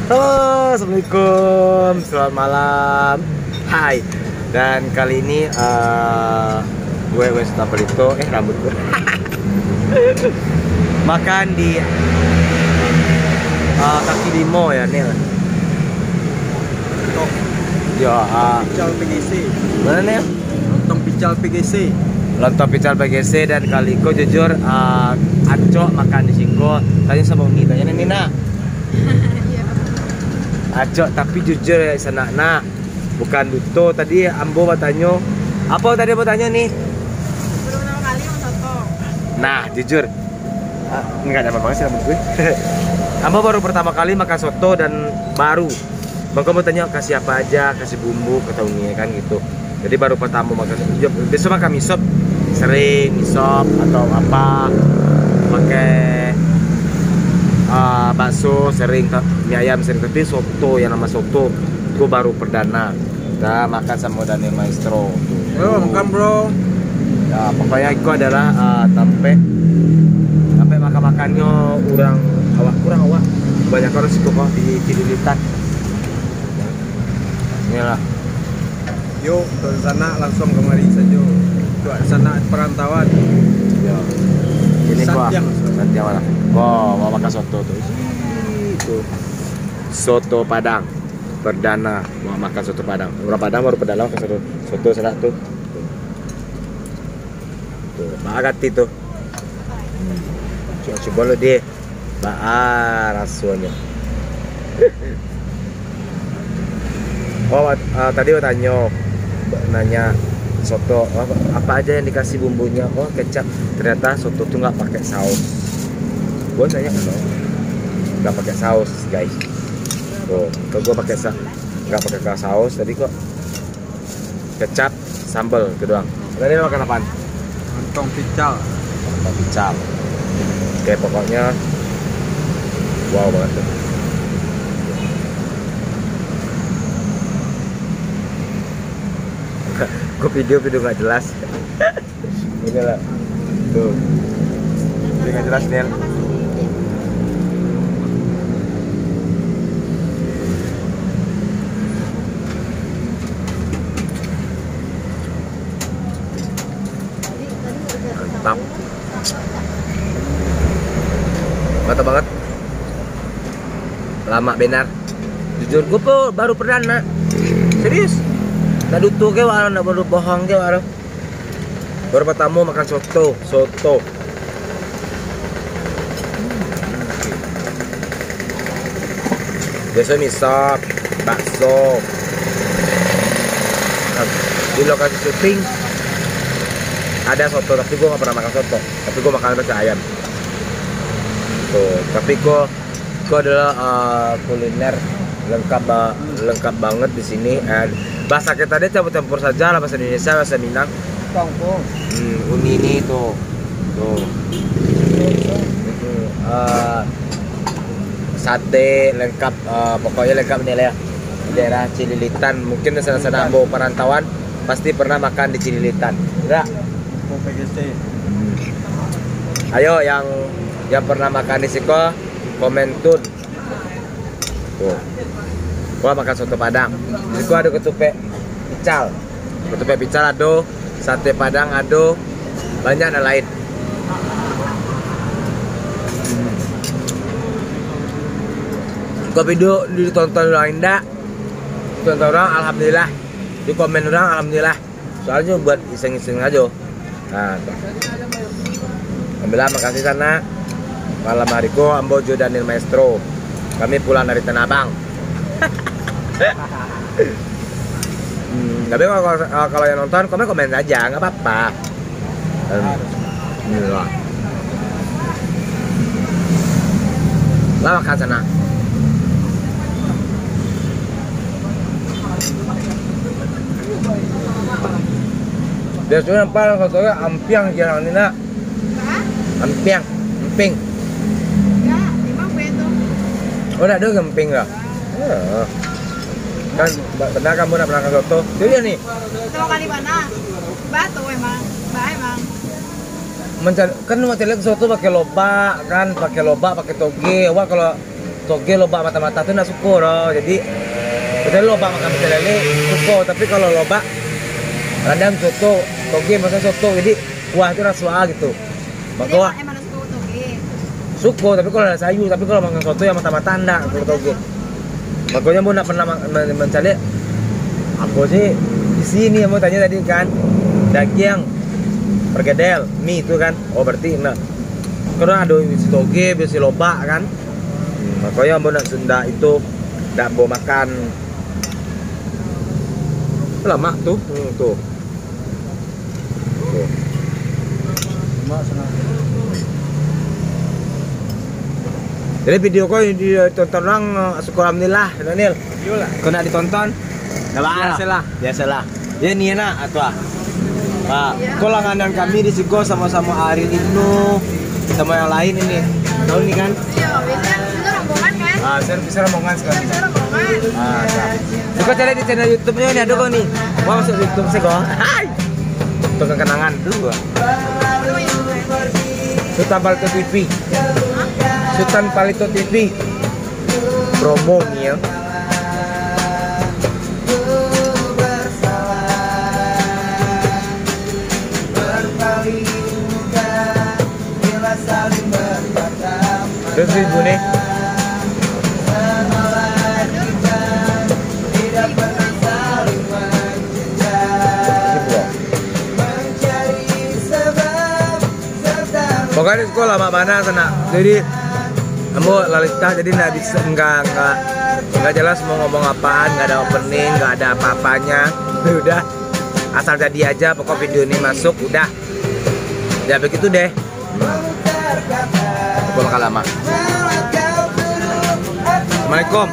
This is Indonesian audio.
Halo, assalamualaikum, selamat malam. Hai. Dan kali ini gue Wes Tapelito, rambut gue. Makan di kaki limo ya Nil. Ya, Pical PGC. mana Nil? Lontong pical PGC. Lontong pical PGC dan kaliko jujur acok makan di singko. Tanya sama Uni, tanya Nina. Acok tapi jujur ya sana bukan duto tadi ambo bertanya apa tadi mau tanya nih Baru pertama kali mau soto. nah jujur enggak ada banget sih rambut gue. Ambo baru pertama kali makan soto dan baru bang mau tanya kasih apa aja kasih bumbu kata Uni kan gitu jadi baru pertama makan besok makan misop sering misop atau apa pakai bakso sering mie ayam sering tapi soto yang nama soto gue baru perdana kita makan sama Daniel Maestro Bro, makan bro. ya pokoknya itu adalah sampai makan-makannya kurang awak banyak orang sih kok di Cililitan inilah Yuk ke sana langsung kemari saja. Ke sana perantauan. ya ini gua Santiang. Santiang mana mau makan soto tuh itu soto Padang perdana mau makan soto Padang orang Padang baru perdana makan soto sedap tuh banget itu coba lo deh rasanya tadi aku nanya soto apa aja yang dikasih bumbunya kecap ternyata soto tuh nggak pakai saus gue tanya kan nggak pakai saus guys tuh gue pakai nggak pakai saus tadi kok kecap sambal itu doang tadi makan apaan Lontong pical. lontong pical oke pokoknya wow banget tuh. Gue video nggak jelas. Ini lah tuh video nggak jelas nih. Mantap, mantap banget. Lama benar. Jujur gue baru perdana. Serius. Nggak dutu ke warung, nggak baru bohong ke warung. Baru pertama makan soto. Biasa misop, bakso. Di lokasi syuting ada soto, tapi gue nggak pernah makan soto. Tapi gue makan nasi ayam. Tuh, tapi gue adalah kuliner lengkap banget di sini. Bahasa kita tadi campur saja lah bahasa Indonesia, bahasa Minang. Kampung. Uni ini tuh. Sate lengkap, pokoknya lengkap nih ya. Di daerah Cililitan, mungkin sana-sana mau perantauan pasti pernah makan di Cililitan. Enggak? Lontong PGC. Ayo yang pernah makan di Siko komen tuh. Gua makan soto Padang. Di Siko ada ketupat pical ada, sate Padang ada, banyak ada lain. Gua video ditonton orang enggak? Tonton orang alhamdulillah. Di komen orang alhamdulillah. Soalnya buat iseng-iseng aja. Nah, alhamdulillah makasih sana. Malam hariku Ambo Jo Daniel Maestro. Kami pulang dari Tanah Abang. Tapi kalau yang nonton komen aja, nggak apa-apa. Alhamdulillah. Lah makan sana. Biasanya apa katanya ampiang jarang ini nak. Emping. Ya, memang beto. Oh, ada gemping lah. Kan pernah kamu pernah makan soto? Jadi nih. Pertama kali mana? Batu emang. Emang. Kan mau lihat soto pakai loba, pakai toge. Wah kalau toge loba mata-mata tuh nggak suka loh. Jadi betul loba makan pecel lele suka, tapi kalau loba kadang soto toge makan soto jadi kuah itu rasa gitu. Maka wah Emang harus tuh suka, tapi kalau ada sayur, tapi kalau makan soto yang mata-mata enggak kalau toge. Makanya mau nak pernah mencari aku sih di sini mau tanya tadi kan daging pergedel mie itu kan, oh berarti nah karena ada si toge biasa loba kan, makanya mau nak Sunda itu tidak mau makan lama tuh tuh. Jadi video kau ditonton orang syukur alhamdulillah, Daniel. Iyalah. Kau nak ditonton? Biasalah. Biasalah. Ya ni nak atau ah. Kau langganan kami di Sigo sama-sama Ari Ibnu sama yang lain ini. Tahu nih kan? Iya, biasanya itu rombongan kan? Ah, saya bisa rombongan sekali. Bisa rombongan. Ah, buka cari di channel YouTube-nya ini ada kau nih. Wah, masuk YouTube Sigo. Hai. Untuk kenangan dulu. Sultan Palito TV. Sultan Palito TV. Promo nih ya. Terus ibu nih. Pokoknya di sekolah mak mana sana. Jadi kamu lalita jadi nggak jelas mau ngomong apaan, nggak ada opening, nggak ada apa-apanya. Udah asal jadi aja. Pokok video ini masuk udah. Ya begitu deh. Bakal lama. Assalamualaikum.